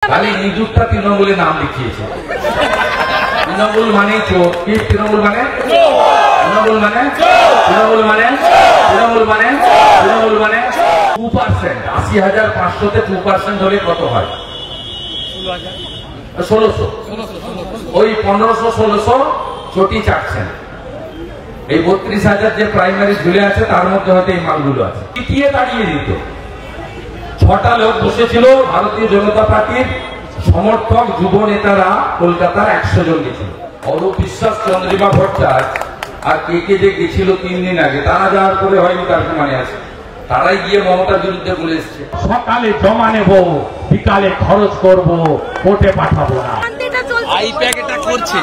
খালি নিযুক্তা তৃণমূলের নাম লিখিয়েছে। তৃণমূল মানে চোর। কি তৃণমূল মানে? তৃণমূল মানে তৃণমূল মানে তৃণমূল মানে তৃণমূল মানে 2%। 80,500-তে 2% হলে কত হয়? 1600। ওই 1500-1600 চটি চাটছেন। এই 32,000 যে প্রাইমারি ঝুলে আছে তার মধ্যে হয়তো এই মালগুলো আছে। টিকিয়ে দাঁড়িয়ে দিত। 6টা লোক বসেছিল ভারতীয় জনতা পার্টির সমর্থক যুব নেতারা, কলকাতার 100 জন গেছিল। অরূপ বিশ্বাস, চন্দ্রিমা ভট্টাচার্য আর কে যে গেছিল 3 দিন আগে, তারা যাওয়ার পরে হয়নি তার মানে আছে। তারাই গিয়ে মমতার বিরুদ্ধে বলে এসছে, সকালে জমা নেব, বিকালে খরচ করব, কোর্টে পাঠাবো না। আইপ্যাক এটা করছে।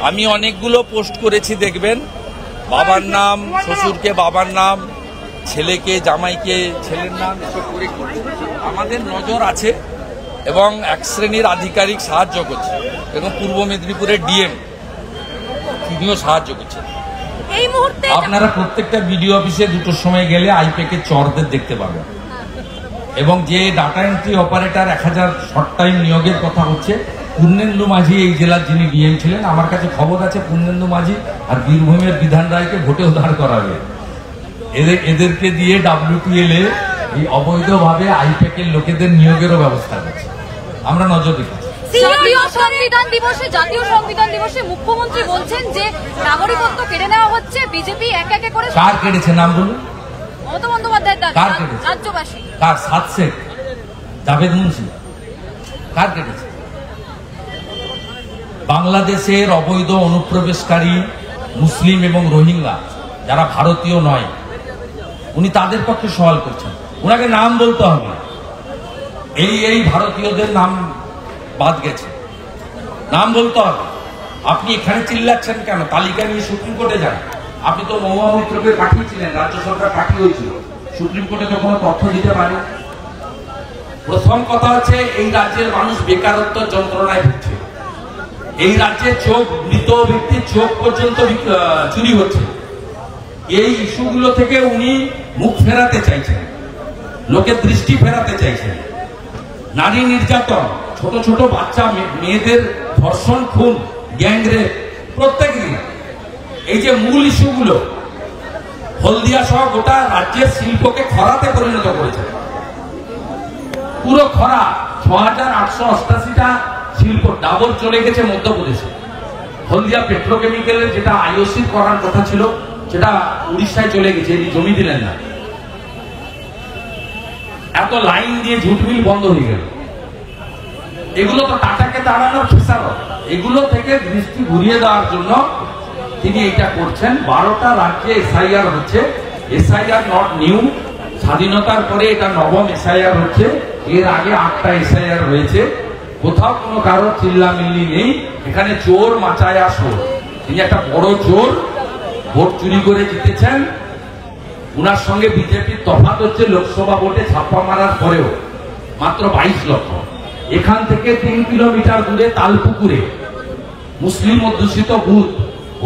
আমি অনেকগুলো পোস্ট করেছি, দেখবেন। বাবার নাম, শ্বশুরকে বাবার নাম, ছেলেকে জামাইকে ছেলের নাম, এসব করে আমাদের নজর আছে এবং এক শ্রেণীর আধিকারিক সাহায্য করছে এবং পূর্ব মেদিনীপুরের ডিএম তিনিও সাহায্য করছেন। এই মুহূর্তে আপনারা প্রত্যেকটা বিডিও অফিসে 2টোর সময় গেলে আইপ্যাকের চরদের দেখতে পাবেন। এবং যে data entry operator 1000 short time নিয়োগের কথা হচ্ছে, পূর্ণেন্দু মাঝি এই জেলার যিনি ডিএম ছিলেন, আমার কাছে খবর আছে পূর্ণেন্দু মাঝি আর বীরভূমের বিধান রায়কে ভোটে উদ্ধার করাবে। এদেরকে দিয়ে WTL এই অবৈধভাবে আইপ্যাকের লোকেদের নিয়োগেরও ব্যবস্থা করছে। আমরা নজর রেখেছি। জাতীয় সংবিধান দিবসে মুখ্যমন্ত্রী বলছেন যে নাগরিকত্ব কেড়ে নেওয়া হচ্ছে, বিজেপি এক একে করে। কার কেড়েছে নাম বলুন? মমতা বন্দ্যোপাধ্যায়ের দাবি। কার কেটেছে? রাজ্যবাসী। কার? 7 শেখ, জাভেদ মুন্সি। কার কেটেছে? বাংলাদেশের অবৈধ অনুপ্রবেশকারী মুসলিম এবং রোহিঙ্গা যারা ভারতীয় নয়, উনি তাদের পক্ষে সওয়াল করছেন। ওনাকে নাম বলতে হবে। এই ভারতীয়দের নাম বাদ গেছে, নাম বলতে হবে। আপনি এখানে চিল্লাচ্ছেন কেন? তালিকা নিয়ে সুপ্রিম কোর্টে যান। আপনি তো মহুয়া মৈত্রকে পাঠিয়েছিলেন, রাজ্য সরকার পাঠিয়েছিল, সুপ্রিম কোর্টে তো কোনো তথ্য দিতে পারে। প্রথম কথা হচ্ছে, এই রাজ্যের মানুষ বেকারত্ব যন্ত্রণায় ভুগছে। এই রাজ্যে চোখ, মৃত ব্যক্তির চোখ পর্যন্ত চুরি হচ্ছে। এই ইস্যুগুলো থেকে উনি মুখ ফেরাতে চাইছেন, লোকের দৃষ্টি ফেরাতে চাইছেন। নারী নির্যাতন, ছোট ছোট বাচ্চা মেয়েদের ধর্ষণ, খুন, গ্যাংরেপ প্রত্যেক দিন। এই যে মূল ইস্যুগুলো, হলদিয়া সহ গোটা রাজ্যের শিল্পকে খরাতে পরিণত করেছে। পুরো খরা। 6,888টা শিল্প ডাবল চলে গেছে মধ্যপ্রদেশে। হলদিয়া পেট্রোকেমিক্যালের যেটা IOC করার কথা ছিল, সেটা উড়িষ্যায় চলে গেছে, জমি দিলেন না। এত লাইন দিয়ে ঝুট মিল বন্ধ হয়ে গেল। এগুলো তো টাটাকে দাঁড়ানোর খেসারত। এগুলো থেকে দৃষ্টি ঘুরিয়ে দেওয়ার জন্য তিনি এটা করছেন। 12টা রাজ্যে SIR হচ্ছে। SIR নট নিউ, স্বাধীনতার পরে এটা নবম SIR হচ্ছে। এর আগে 8টা SIR হয়েছে। কোথাও কোনো কারো চিল্লামিল্লি নেই। এখানে চোর মাচায় আসর। তিনি একটা বড় চোর, ভোট চুরি করে জিতেছেন। উনার সঙ্গে বিজেপির তফাৎ হচ্ছে, লোকসভা ভোটে ছাপ্পা মারার পরেও মাত্র 22 লক্ষ। এখান থেকে 3 কিলোমিটার দূরে তালপুকুরে মুসলিম অধ্যুষিত বুথ,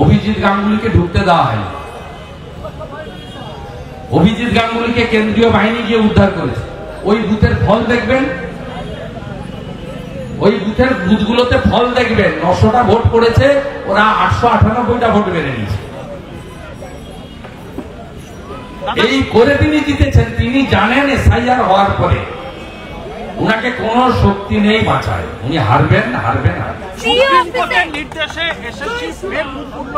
অভিজিৎ গাঙ্গুলিকে ঢুকতে দেওয়া হয়নি। অভিজিৎ গাঙ্গুলিকে কেন্দ্রীয় বাহিনী গিয়ে উদ্ধার করেছে। ওই বুথের ফল দেখবেন, ওই বুথের বুথগুলোতে ফল দেখবেন। 900টা ভোট পড়েছে, ওরা 898টা ভোট বেড়ে নিয়েছে। এই করে তিনি জিতেছেন। তিনি জানেন SIR হওয়ার পরে উনাকে কোন শক্তি নেই বাঁচায়। উনি হারবেন, হারবেন, হারবেন। সুপ্রিম কোর্টের নির্দেশে এসএসসি ফের মুখ খুলল।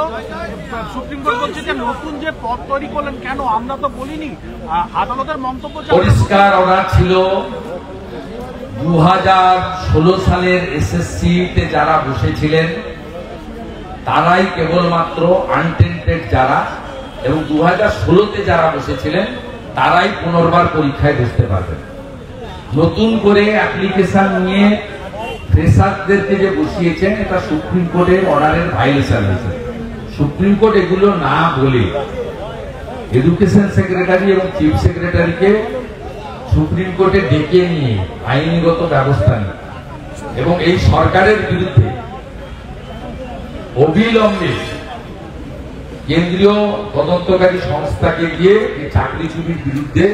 সুপ্রিম কোর্ট বলছে যে নতুন যে পদ তৈরি করলেন, কেন আমরা তো বলিনি। আদালতের মন্তব্য পরিষ্কার অর্ডার ছিল। 2016 সালের SSC-তে যারা বসেছিলেন তারাই কেবলমাত্র আনটেন্টেড যারা, এবং 2016-তে যারা বসেছিলেন তারাই পুনর্বার পরীক্ষায় বসতে পারবেন। নতুন করে অ্যাপ্লিকেশন নিয়ে ফ্রেশারদেরকে যে বসিয়েছেন, এটা সুপ্রিম কোর্টের অর্ডারের ভায়োলেশন হয়েছে। সুপ্রিম কোর্ট এগুলো না বলে এডুকেশন সেক্রেটারি এবং চিফ সেক্রেটারিকে সুপ্রিম কোর্টে ডেকে নিয়ে আইনগত ব্যবস্থা নিয়ে এবং এই সরকারের বিরুদ্ধে অবিলম্বে কেন্দ্রীয় তদন্তকারী সংস্থাকে দিয়ে চাকরি চুরির বিরুদ্ধে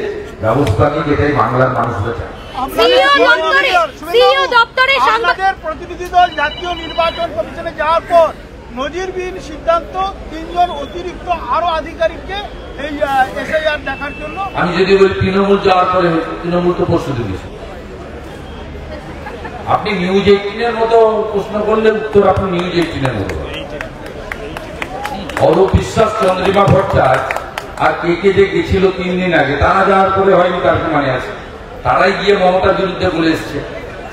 ব্যবস্থা নিয়ে, যেটাই বাংলার মানুষরা চায়। সিইও দপ্তরে আমাদের প্রতিনিধি দল জাতীয় নির্বাচন কমিশনে যাওয়ার পর নজিরবিহীন সিদ্ধান্ত 3 জন অতিরিক্ত আরো আধিকারিককে এই এসআইআর দেখার জন্য। আমি যদি বলি তৃণমূল যাওয়ার পরে তৃণমূল তো প্রস্তুতি দিয়েছে। আপনি নিউজ 18-এর মতো প্রশ্ন করলে উত্তর আপনি নিউজ 18-এর মতো। অরূপ বিশ্বাস, চন্দ্রিমা ভট্টাচার্য আর কে যে গেছিল 3 দিন আগে, তারা যাওয়ার পরে হয়নি তার মানে আছে। তারাই গিয়ে মমতার বিরুদ্ধে বলে এসছে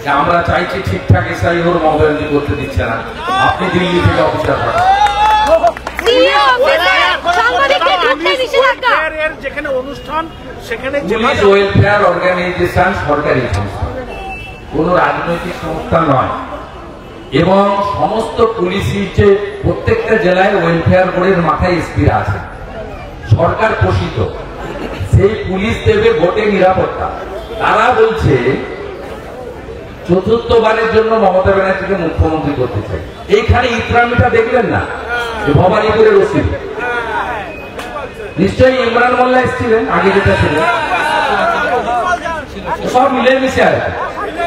যে আমরা চাইছি ঠিকঠাক এসআই ওর মমতা করতে দিচ্ছে না, আপনি দিল্লি থেকে অফিসার পাঠান। যেখানে অনুষ্ঠান সেখানে পুলিশ ওয়েলফেয়ার অর্গানাইজেশন সরকারি সংস্থা, কোন রাজনৈতিক সংস্থা নয়। এবং সমস্ত পুলিশই যে প্রত্যেকটা জেলায় ওয়েলফেয়ার বোর্ডের মাথায় এসপিরা আছে, সরকার পোষিত। সেই পুলিশ দেবে ভোটে নিরাপত্তা। তারা বলছে চতুর্থবারের জন্য মমতা ব্যানার্জিকে মুখ্যমন্ত্রী করতে চাই। এইখানে ইকরামিটা দেখলেন না, ভবানীপুরের ওসি নিশ্চয়ই ইমরান মোল্লা এসেছিলেন, আগে যেটা ছিল সব মিলেমিশে আছে।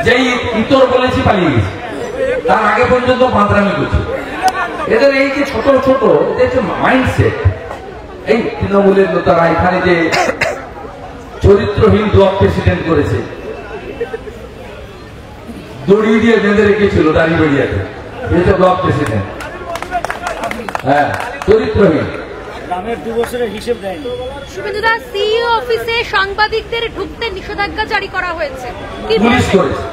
যেই ইতর বলেছি পালিয়ে গেছে, তার আগে পর্যন্ত বাঁদরামি করছে। এদের এই যে ছোট ছোট এদের যে মাইন্ডসেট, এই তৃণমূলের নেতারা এখানে যে চরিত্রহীন ব্লক প্রেসিডেন্ট করেছে, দড়ি দিয়ে বেঁধে রেখেছিল দাঁড়িয়ে এই তো ব্লক প্রেসিডেন্ট। হ্যাঁ, চরিত্রহীন। শুভেন্দুদা, সিইও অফিসে সাংবাদিকদের ঢুকতে নিষেধাজ্ঞা জারি করা হয়েছে, পুলিশ করেছে।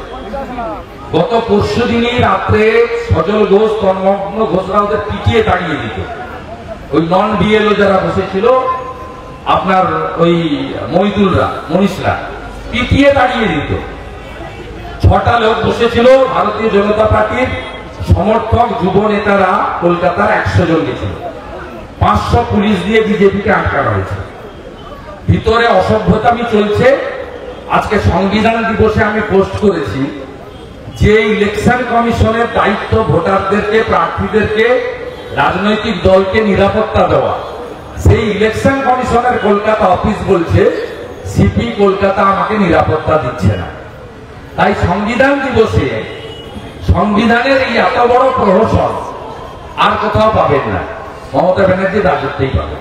গত পরশু দিনই রাত্রে সজল ঘোষ, তন্মগ্ন ঘোষরা ওদের পিটিয়ে তাড়িয়ে দিত। ওই নন বিএলও যারা বসেছিল, আপনার ওই মইদুলরা, মনীষরা পিটিয়ে তাড়িয়ে দিত। 6টা লোক বসেছিল, ভারতীয় জনতা পার্টির সমর্থক যুব নেতারা কলকাতার 100 জন গেছিল। 500 পুলিশ দিয়ে বিজেপিকে আটকানো হয়েছে। ভিতরে অসভ্যতামি চলছে। আজকে সংবিধান দিবসে আমি পোস্ট করেছি যে ইলেকশন কমিশনের দায়িত্ব ভোটারদেরকে, প্রার্থীদেরকে, রাজনৈতিক দলকে নিরাপত্তা দেওয়া। সেই ইলেকশন কমিশনের কলকাতা অফিস বলছে সিপি কলকাতা আমাকে নিরাপত্তা দিচ্ছে না। তাই সংবিধান দিবসে সংবিধানের এই এত বড় প্রহসন আর কোথাও পাবেন না, মমতা ব্যানার্জির রাজত্বেই পাবেন।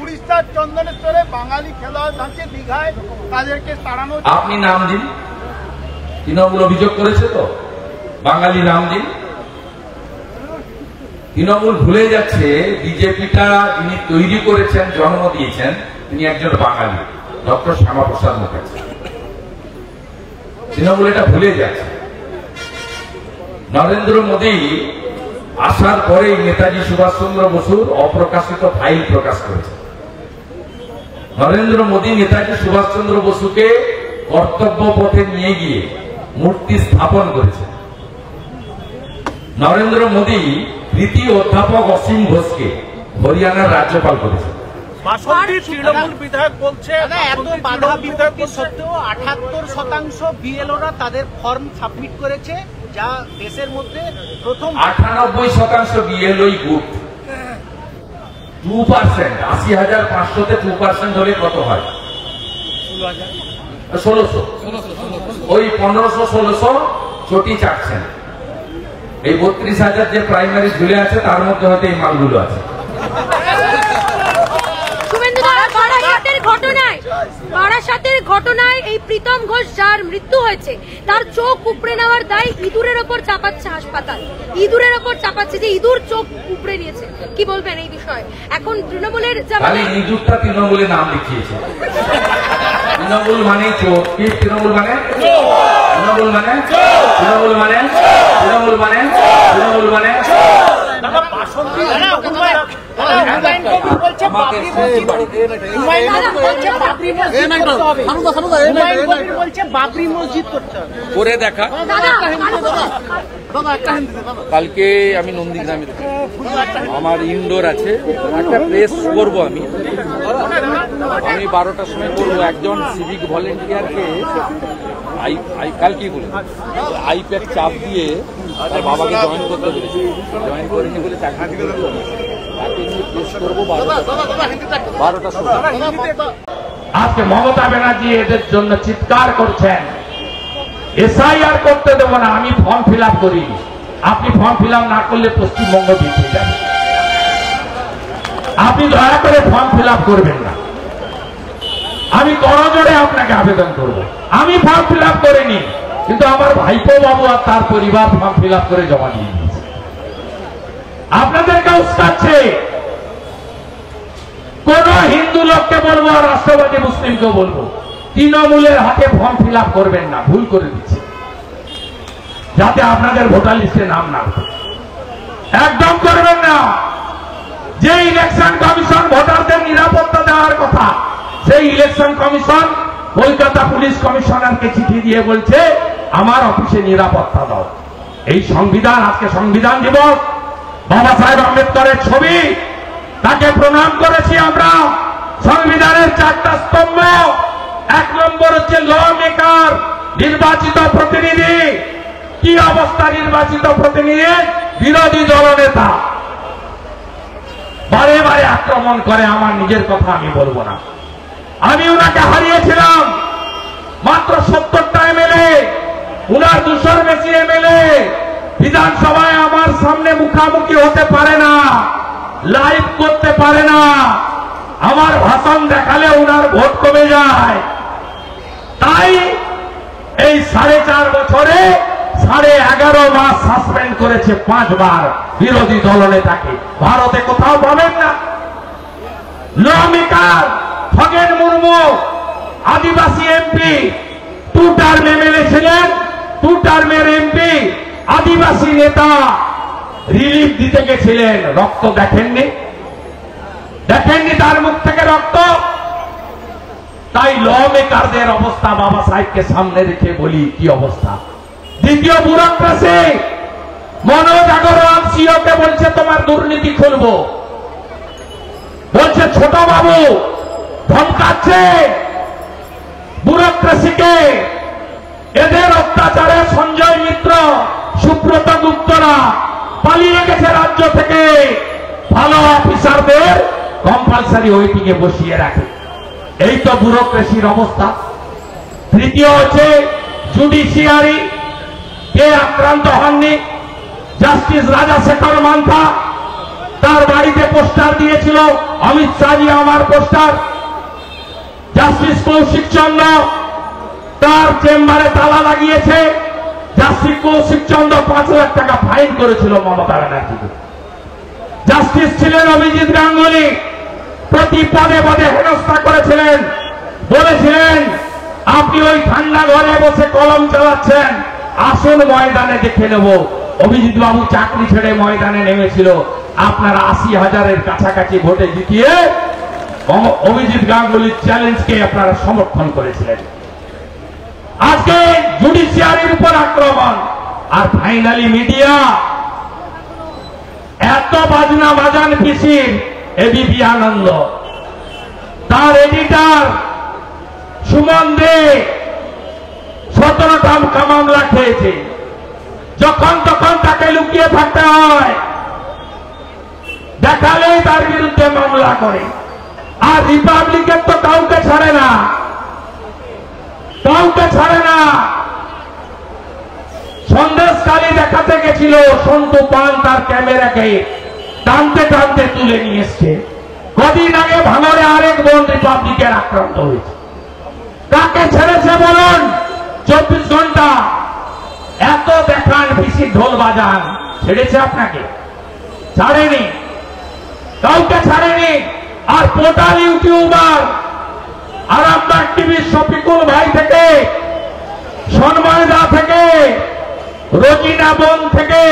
উড়িষ্যার চন্দনেশ্বরে বাঙালি খেলোয়াড় থাকছে দীঘায়, তাদেরকে তাড়ানো। আপনি নাম দিন, তৃণমূল অভিযোগ করেছে তো, বাঙালি নাম দিন। তৃণমূল ভুলে যাচ্ছে বিজেপিটা যিনি তৈরি করেছেন, জন্ম দিয়েছেন, তিনি একজন বাঙালি, ডক্টর শ্যামাপ্রসাদ মুখার্জি। তৃণমূল এটা ভুলে যাচ্ছে। নরেন্দ্র মোদী আসার পরেই নেতাজি সুভাষচন্দ্র বসুর অপ্রকাশিত ফাইল প্রকাশ করেছে। নরেন্দ্র মোদী নেতাজি সুভাষচন্দ্র বসুকে কর্তব্য পথে নিয়ে গিয়ে মূর্তি স্থাপন করেছে। নরেন্দ্র মোদী কৃতি অধ্যাপক অসীম ঘোষকে হরিয়ানার রাজ্যপাল করেছে। তৃণমূল বিধায়ক বলছে এত বাধা বিপত্তি সত্ত্বেও 78% বিএলওরা তাদের ফর্ম সাবমিট করেছে, যা দেশের মধ্যে প্রথম। 98% বিএলওই গুড। 2%, 80,500-তে 2% হলে কত হয়? 1600। ওই 1500-1600 চটি চাটছেন। এই 32,000 যে প্রাইমারি ঝুলে আছে তার মধ্যে হয়তো এই মালগুলো আছে। বারাসাতের ঘটনায় এই প্রীতম ঘোষ যার মৃত্যু হয়েছে, তার চোখ উপড়ে নেওয়ার দায় ইঁদুরের ওপর চাপাচ্ছে হাসপাতাল। ইঁদুরের ওপর চাপাচ্ছে যে ইঁদুর চোখ উপড়ে নিয়েছে। কি বলবেন এই বিষয়ে? এখন তৃণমূলের ইঁদুরটা তৃণমূলের নাম লিখিয়েছে। তৃণমূল মানে চোর। কি তৃণমূল মানে? তৃণমূল মানে তৃণমূল মানে তৃণমূল মানে তৃণমূল মানে বাবরি মসজিদ করে দেখা। কালকে আমি নন্দীগ্রামে আমার ইনডোর আছে, একটা প্রেস করবো আমি 12টার সময় করবো। একজন সিভিক ভলেন্টিয়ারকে কালকেই বলে আইপ্যাড চাপ দিয়ে তার বাবাকে জয়েন করতে বলেছে। জয়েন করেনি বলে চাকরি দিতে তাকে নিয়ে প্রেস করবো 12টার সময়। আজকে মমতা ব্যানার্জি এদের জন্য চিৎকার করছেন, এসআইআর করতে দেব না, আমি ফর্ম ফিল আপ করি। আপনি ফর্ম ফিল আপ না করলে পশ্চিমবঙ্গ পিছিয়ে যাবে। আপনি দয়া করে ফর্ম ফিল আপ করবেন না, আমি করজোড়ে আপনাকে আবেদন করব। আমি ফর্ম ফিল আপ করিনি, কিন্তু আমার ভাইপো বাবু আর তার পরিবার ফর্ম ফিল আপ করে জমা দিয়ে দিয়েছে। আপনাদেরকে উস্কাচ্ছে। কোন হিন্দু লোককে বলবো আর রাষ্ট্রবাদী মুসলিমকে বলবো, তৃণমূলের হাতে ফর্ম ফিল আপ করবেন না, ভুল করে দিচ্ছে, যাতে আপনাদের ভোটার লিস্টে নাম না ওঠে। একদম করবেন না। যে ইলেকশন কমিশন ভোটারদের নিরাপত্তা দেওয়ার কথা, সেই ইলেকশন কমিশন কলকাতা পুলিশ কমিশনারকে চিঠি দিয়ে বলছে আমার অফিসে নিরাপত্তা দাও। এই সংবিধান, আজকে সংবিধান দিবস, বাবা সাহেব আম্বেদকরের ছবি, তাকে প্রণাম করেছি আমরা। সংবিধানের 4টা স্তম্ভ, 1 নম্বর হচ্ছে ল মেকার, নির্বাচিত প্রতিনিধি। কি অবস্থা নির্বাচিত প্রতিনিধি? বিরোধী দলনেতা বারে বারে আক্রমণ করে। আমার নিজের কথা আমি বলবো না, আমি উনাকে হারিয়েছিলাম। মাত্র 70টা এমএলএ, উনার 200-র বেশি এমএলএ বিধানসভায় আমার সামনে মুখামুখি হতে পারে না, লাইভ করতে পারে না। আমার ভাষণ দেখালে উনার ভোট কমে যায়। তাই এই 4.5 বছরে 11.5 মাস সাসপেন্ড করেছে 5 বার বিরোধী দলনেতাকে। ভারতে কোথাও পাবেন না। ল মেকার খগেন মুর্মু, আদিবাসী এমপি, 2 টার্ম এমএলএ ছিলেন, 2 টার্মের এমপি, আদিবাসী নেতা, রিলিফ দিতে গেছিলেন, রক্ত দেখেননি? দেখেননি তার মুখ থেকে রক্ত? তাই ল মেকারদের অবস্থা বাবা সাহেবকে সামনে রেখে বলি কি অবস্থা। দ্বিতীয় ব্যুরোক্রেসি, মনোজ আগরওয়াল সিওকে বলছে তোমার দুর্নীতি খুলবো, বলছে ছোট বাবু, ধমকাচ্ছে ব্যুরোক্রেসিকে। এদের অত্যাচারে সঞ্জয় মিত্র, সুব্রত গুপ্তরা পালিয়ে গেছে রাজ্য থেকে। ভালো অফিসারদের কম্পালসারি ওয়েটিংয়ে বসিয়ে রাখে। এই তো ব্যুরোক্রেসির অবস্থা। তৃতীয় হচ্ছে জুডিশিয়ারি, কে আক্রান্ত হননি? জাস্টিস রাজাশেখর মান্থা, তার বাড়িতে পোস্টার দিয়েছিল অমিত শাহজি আমার পোস্টার। জাস্টিস কৌশিক চন্দ্র, তার চেম্বারে তালা লাগিয়েছে। জাস্টিস কৌশিক চন্দ্র 5 লাখ টাকা ফাইন করেছিল মমতা ব্যানার্জিকে। জাস্টিস ছিলেন অভিজিৎ গাঙ্গুলি, প্রতি পদে পদে হেনস্থা করেছিলেন, বলেছিলেন আপনি ওই ঠান্ডা ঘরে বসে কলম চালাচ্ছেন, আসল ময়দানে দেখে নেব। অভিজিৎ বাবু চাকরি ছেড়ে ময়দানে নেমেছিল। আপনারা 80,000-এর কাছাকাছি ভোটে জিতিয়ে অভিজিৎ গাঙ্গুলির চ্যালেঞ্জকে আপনারা সমর্থন করেছিলেন। আজকে জুডিশিয়ারির উপর আক্রমণ। আর ফাইনালি মিডিয়া, এত বাজনা বাজান পিসির এবিপি আনন্দ, তার এডিটর সুমন দে 17টা মামলা খেয়েছে। যখন তখন তাকে লুকিয়ে থাকতে হয়, দেখালেই তার বিরুদ্ধে মামলা করে। আর রিপাবলিকের তো কাউকে ছাড়ে না, কাউকে ছাড়ে না। সন্দেশকারী দেখাতে গেছিল, সন্তু পান তার ক্যামেরাকে টানতে টানতে তুলে নিয়ে এসছে। কদিন আগে ভাঙড়ে আরেক বোন রিপাবলিকের আক্রান্ত হয়েছে। কাকে ছেড়েছে বলুন? 24 ঘন্টা এত দেখান, পিসি ঢোল বাজান, ছেড়েছে আপনাকে? ছাড়েনি, কাউকে ছাড়েনি। আর পোর্টাল ইউটিউবার আরামবাগ টিভির শফিকুল ভাই থেকে, সন্ময়দা থেকে, রোজিনা বোন থেকে,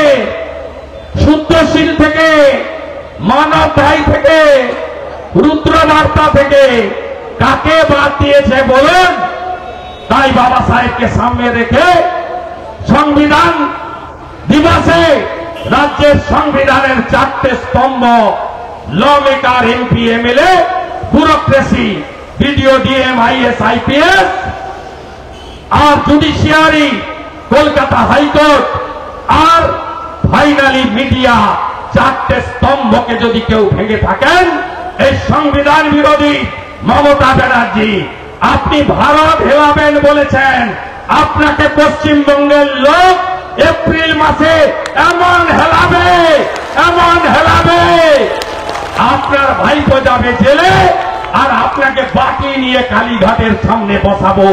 শুদ্ধশীল থেকে, মানব ভাই থেকে, রুদ্রবার্তা থেকে, কাকে বাদ দিয়েছে বলুন? তাই বাবা সাহেবকে সামনে রেখে সংবিধান দিবসে রাজ্যের সংবিধানের 4টে স্তম্ভ, lawmaker, MP, MLA, bureaucracy, BDO, DM, IAS, IPS আর জুডিশিয়ারি, কলকাতা হাইকোর্ট আর ফাইনালি মিডিয়া, 4টে স্তম্ভকে যদি কেউ ভেঙে থাকেন, এই সংবিধান বিরোধী মমতা ব্যানার্জি, আপনি ভারত হেলাবেন বলেছেন, আপনাকে পশ্চিমবঙ্গের লোক এপ্রিল মাসে এমন হেলাবে, এমন হেলাবে, আপনার ভাইপো যাবে জেলে, আর আপনাকে বাকি নিয়ে কালীঘাটের সামনে বসাবো।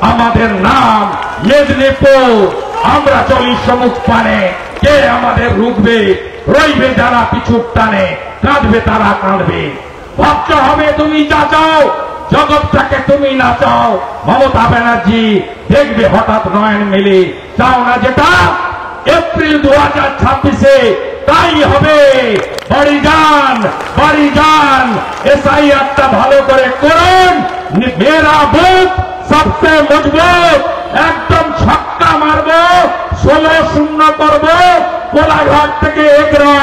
আমাদের নাম মেদিনীপুর, আমরা চলি সমুখ পানে, কে আমাদের রুখবে? রইবে যারা পিছুর টানে, কাঁদবে তারা কাঁদবে। ভাবতে হবে তুমি যা চাও, জগৎটাকে তুমি না চাও। মমতা ব্যানার্জি দেখবে হঠাৎ নয়ন মেলে, চাও না যেটা এপ্রিল 2026-এ তাই হবে। বাড়ি যান, বাড়ি যান, এসআইআরটা ভালো করে করুন। মেরা বুথ সবচেয়ে মজবুত, একদম ছক্কা মারবো, 16-0 করবো। কোলাঘাট থেকে এগরা,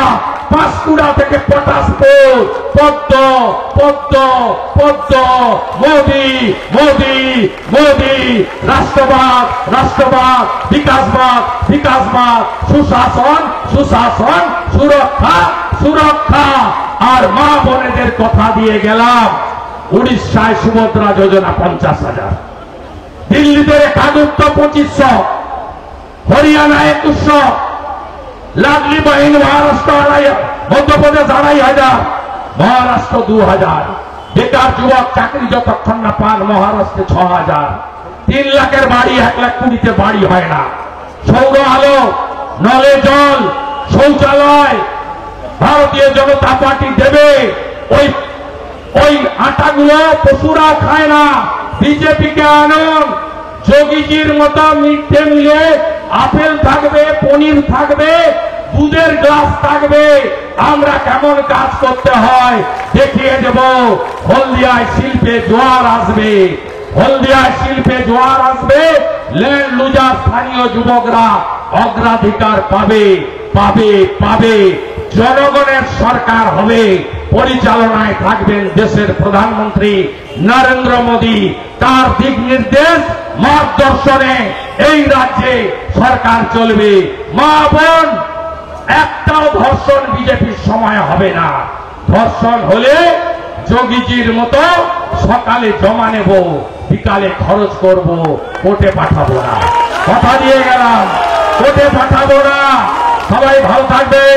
পাঁশকুড়া থেকে পটাশপুর, পদ্ম পদ্ম পদ্ম, মোদি মোদি মোদি, রাষ্ট্রবাদ রাষ্ট্রবাদ, বিকাশবাদ বিকাশবাদ, সুশাসন সুশাসন, সুরক্ষা সুরক্ষা। আর মা বোনেদের কথা দিয়ে গেলাম, উড়িষ্যায় সুভদ্রা যোজনা 50,000, দিল্লিতে একাদুত্ব 2500, হরিয়ানা 2100, লাডলি বাহিন মহারাষ্ট্র 2,500, মধ্যপ্রদেশ 2,500, মহারাষ্ট্র 2,000। বেকার যুবক চাকরি যতক্ষণ না পান মহারাষ্ট্রে 6,000। 3 লাখের বাড়ি 1,20,000-তে বাড়ি হয় না। সৌর আলো, নলে জল, শৌচালয় ভারতীয় জনতা পার্টি দেবে। ওই আটাগুলো পশুরা খায় না, বিজেপিকে আনুন। যোগীজির মতো মিড ডে মিলে আপেল থাকবে, পনির থাকবে, দুধের গ্লাস থাকবে। আমরা কেমন কাজ করতে হয় দেখিয়ে দেব। হলদিয়ায় শিল্পে জোয়ার আসবে, হলদিয়ায় শিল্পে জোয়ার আসবে। ল্যান্ড লুজার স্থানীয় যুবকরা অগ্রাধিকার পাবে পাবে পাবে। জনগণের সরকার হবে, পরিচালনায় থাকবেন দেশের প্রধানমন্ত্রী নরেন্দ্র মোদী। তার দিক নির্দেশ মার্গদর্শনে এই রাজ্যে সরকার চলবে। মা বোন, একটাও ধর্ষণ বিজেপির সময় হবে না। ধর্ষণ হলে যোগীজির মতো সকালে জমা নেব, বিকালে খরচ করব, কোর্টে পাঠাবো না। কথা দিয়ে গেলাম, কোর্টে পাঠাবো না। সবাই ভালো থাকবেন।